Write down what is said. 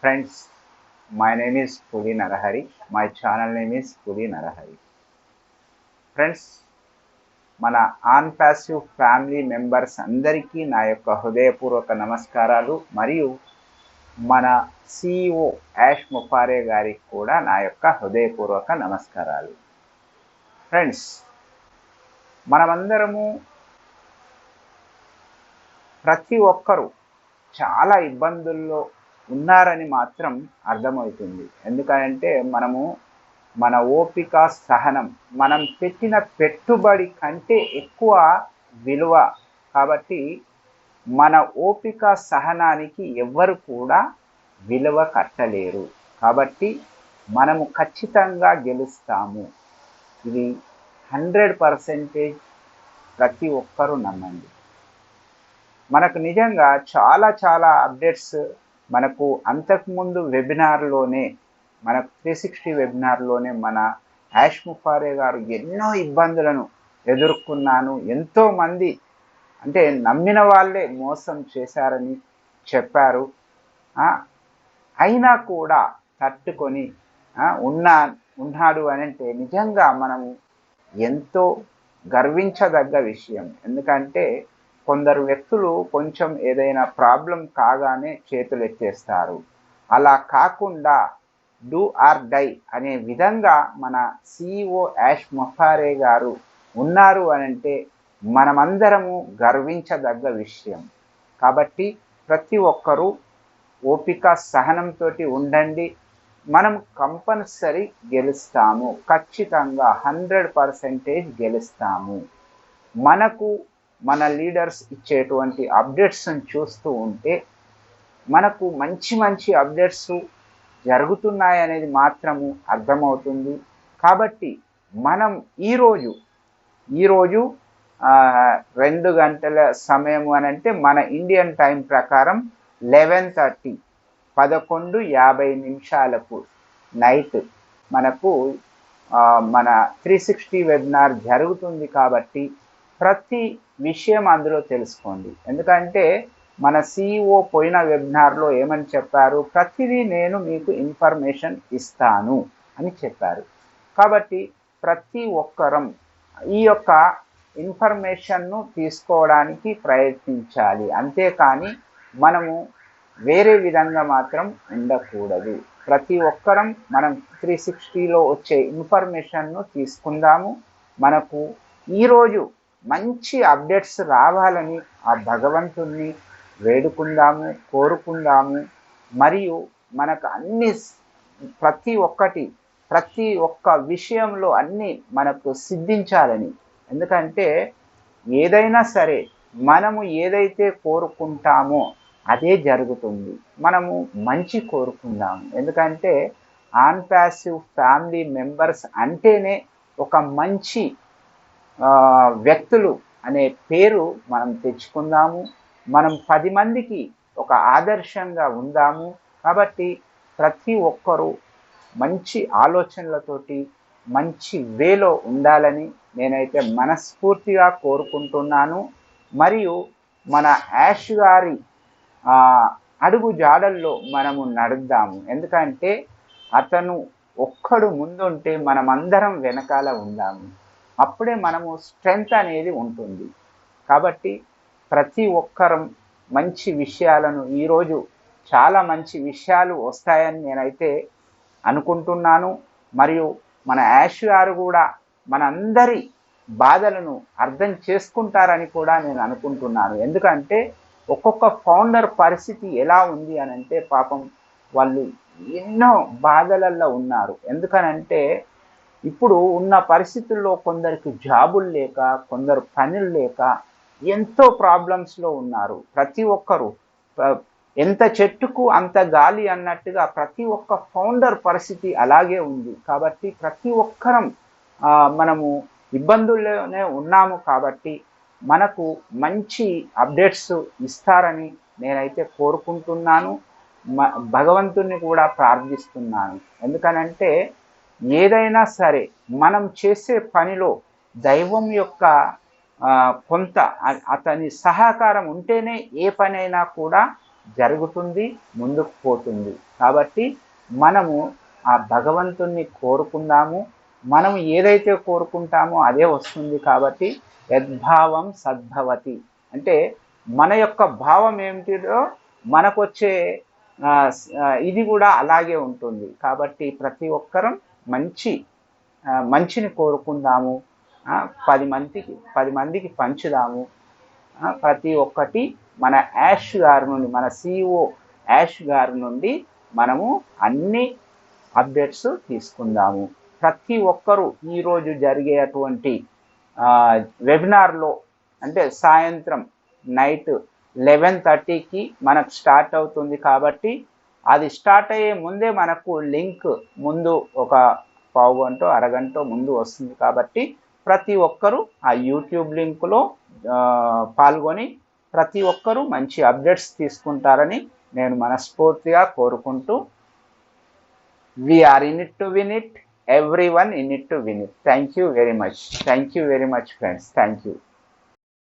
Friends, my name is Puli Narahari. My channel name is Puli Narahari. Friends, మన on passive family members అందరికీ నా యొక్క హృదయపూర్వక నమస్కారాలు. మరియు మన సిఇఓ యాష్ ముఫారే గారికి కూడా నా యొక్క హృదయపూర్వక నమస్కారాలు. ఫ్రెండ్స్, మనమందరము ప్రతి ఒక్కరూ చాలా ఇబ్బందుల్లో ఉన్నారని మాత్రం అర్థమవుతుంది. ఎందుకంటే మన ఓపిక, సహనం మనం పెట్టిన పెట్టుబడి కంటే ఎక్కువ విలువ. కాబట్టి మన ఓపిక, సహనానికి ఎవ్వరు కూడా విలువ కట్టలేరు. కాబట్టి మనము ఖచ్చితంగా గెలుస్తాము. ఇది 100% ప్రతి ఒక్కరూ నమ్మండి. మనకు నిజంగా చాలా అప్డేట్స్ మనకు అంతకుముందు వెబినార్లోనే, మనకు 360 వెబినార్లోనే మన యాష్ ముఫారే గారు ఎన్నో ఇబ్బందులను ఎదుర్కొన్నాను, ఎంతోమంది అంటే నమ్మిన వాళ్ళే మోసం చేశారని చెప్పారు. అయినా కూడా తట్టుకొని ఉన్నాడు అని అంటే నిజంగా మనము ఎంతో గర్వించదగ్గ విషయం. ఎందుకంటే కొందరు వ్యక్తులు కొంచెం ఏదైనా ప్రాబ్లం కాగానే చేతులు ఎత్తేస్తారు. అలా కాకుండా డూ ఆర్ డై అనే విధంగా మన సిఇఓ యాష్ ముఫారే గారు ఉన్నారు అనంటే మనమందరము గర్వించదగ్గ విషయం. కాబట్టి ప్రతి ఒక్కరూ ఓపిక, సహనంతో ఉండండి. మనం కంపల్సరీ గెలుస్తాము. ఖచ్చితంగా 100% గెలుస్తాము. మన లీడర్స్ ఇచ్చేటువంటి అప్డేట్స్ని చూస్తూ ఉంటే మనకు మంచి అప్డేట్స్ జరుగుతున్నాయనేది మాత్రము అర్థమవుతుంది. కాబట్టి మనం ఈరోజు 2 గంటల సమయము అని అంటే మన ఇండియన్ టైం ప్రకారం 11:50 నైట్ మనకు మన 360 వెబినార్ జరుగుతుంది. కాబట్టి ప్రతి విషయం అందులో తెలుసుకోండి. ఎందుకంటే మన సిఇఓ పోయిన వెబినార్లో ఏమని చెప్పారు? ప్రతిదీ నేను మీకు ఇన్ఫర్మేషన్ ఇస్తాను అని చెప్పారు. కాబట్టి ప్రతి ఒక్కరం ఈ యొక్క ఇన్ఫర్మేషన్ను తీసుకోవడానికి ప్రయత్నించాలి. అంతేకాని మనము వేరే విధంగా మాత్రం ఉండకూడదు. ప్రతి ఒక్కరం మనం 360లో వచ్చే ఇన్ఫర్మేషన్ను తీసుకుందాము. మనకు ఈరోజు మంచి అప్డేట్స్ రావాలని ఆ భగవంతుణ్ణి వేడుకుందాము, కోరుకుందాము. మరియు మనకు ప్రతి ఒక్క విషయంలో అన్నీ మనకు సిద్ధించాలని. ఎందుకంటే ఏదైనా సరే మనము ఏదైతే కోరుకుంటామో అదే జరుగుతుంది. మనము మంచి కోరుకుందాము. ఎందుకంటే ఆన్ ప్యాసివ్ ఫ్యామిలీ మెంబర్స్ అంటేనే ఒక మంచి వ్యక్తులు అనే పేరు మనం తెచ్చుకుందాము. మనం 10 మందికి ఒక ఆదర్శంగా ఉందాము. కాబట్టి ప్రతి ఒక్కరూ మంచి ఆలోచనలతోటి మంచి వేలో ఉండాలని నేనైతే మనస్ఫూర్తిగా కోరుకుంటున్నాను. మరియు మన యాష్ గారి అడుగు జాడల్లో మనము నడుద్దాము. ఎందుకంటే అతను ఒక్కడు ముందుంటే మనమందరం వెనకాల ఉందాము. అప్పుడే మనము స్ట్రెంగ్త్ అనేది ఉంటుంది. కాబట్టి ప్రతి ఒక్కరం మంచి విషయాలను, ఈరోజు చాలా మంచి విషయాలు వస్తాయని నేనైతే అనుకుంటున్నాను. మరియు మన యాష్ గారు కూడా మనందరి బాధలను అర్థం చేసుకుంటారని కూడా నేను అనుకుంటున్నాను. ఎందుకంటే ఒక్కొక్క ఫౌండర్ పరిస్థితి ఎలా ఉంది అని అంటే పాపం వాళ్ళు ఎన్నో బాధలలో ఉన్నారు. ఎందుకనంటే ఇప్పుడు ఉన్న పరిస్థితుల్లో కొందరికి జాబులు లేక, కొందరు పనులు లేక ఎంతో ప్రాబ్లమ్స్లో ఉన్నారు. ప్రతి ఒక్కరూ ఎంత చెట్టుకు అంత గాలి అన్నట్టుగా ప్రతి ఒక్క ఫౌండర్ పరిస్థితి అలాగే ఉంది. కాబట్టి ప్రతి ఒక్కరం మనము ఇబ్బందుల్లోనే ఉన్నాము. కాబట్టి మనకు మంచి అప్డేట్స్ ఇస్తారని నేనైతే కోరుకుంటున్నాను. భగవంతుణ్ణి కూడా ప్రార్థిస్తున్నాను. ఎందుకనంటే ఏదైనా సరే మనం చేసే పనిలో దైవం యొక్క కొంత అతని సహకారం ఉంటేనే ఏ పనైనా కూడా జరుగుతుంది, ముందుకు పోతుంది. కాబట్టి మనము ఆ భగవంతుణ్ణి కోరుకుందాము. మనం ఏదైతే కోరుకుంటామో అదే వస్తుంది. కాబట్టి యద్భావం సద్భవతి అంటే మన యొక్క భావం ఏమిటిదో మనకొచ్చే ఇది కూడా అలాగే ఉంటుంది. కాబట్టి ప్రతి ఒక్కరం మంచిని కోరుకుందాము. 10 మందికి పంచుదాము. ప్రతి ఒక్కటి మన యాష్ గారి నుండి, మన CEO యాష్ గారి నుండి మనము అన్ని అప్డేట్స్ తీసుకుందాము. ప్రతి ఒక్కరూ ఈరోజు జరిగేటువంటి వెబినార్లో అంటే సాయంత్రం నైట్ 11:30కి మనకు స్టార్ట్ అవుతుంది. కాబట్టి అది స్టార్ట్ అయ్యే ముందే మనకు లింక్ ముందు ఒక పావుగంట అరగంట ముందు వస్తుంది. కాబట్టి ప్రతి ఒక్కరూ ఆ యూట్యూబ్ లింకులో పాల్గొని ప్రతి ఒక్కరూ మంచి అప్డేట్స్ తీసుకుంటారని నేను మనస్ఫూర్తిగా కోరుకుంటూ, we are in it to win it, everyone in it to win it. Thank you very much friends. Thank you.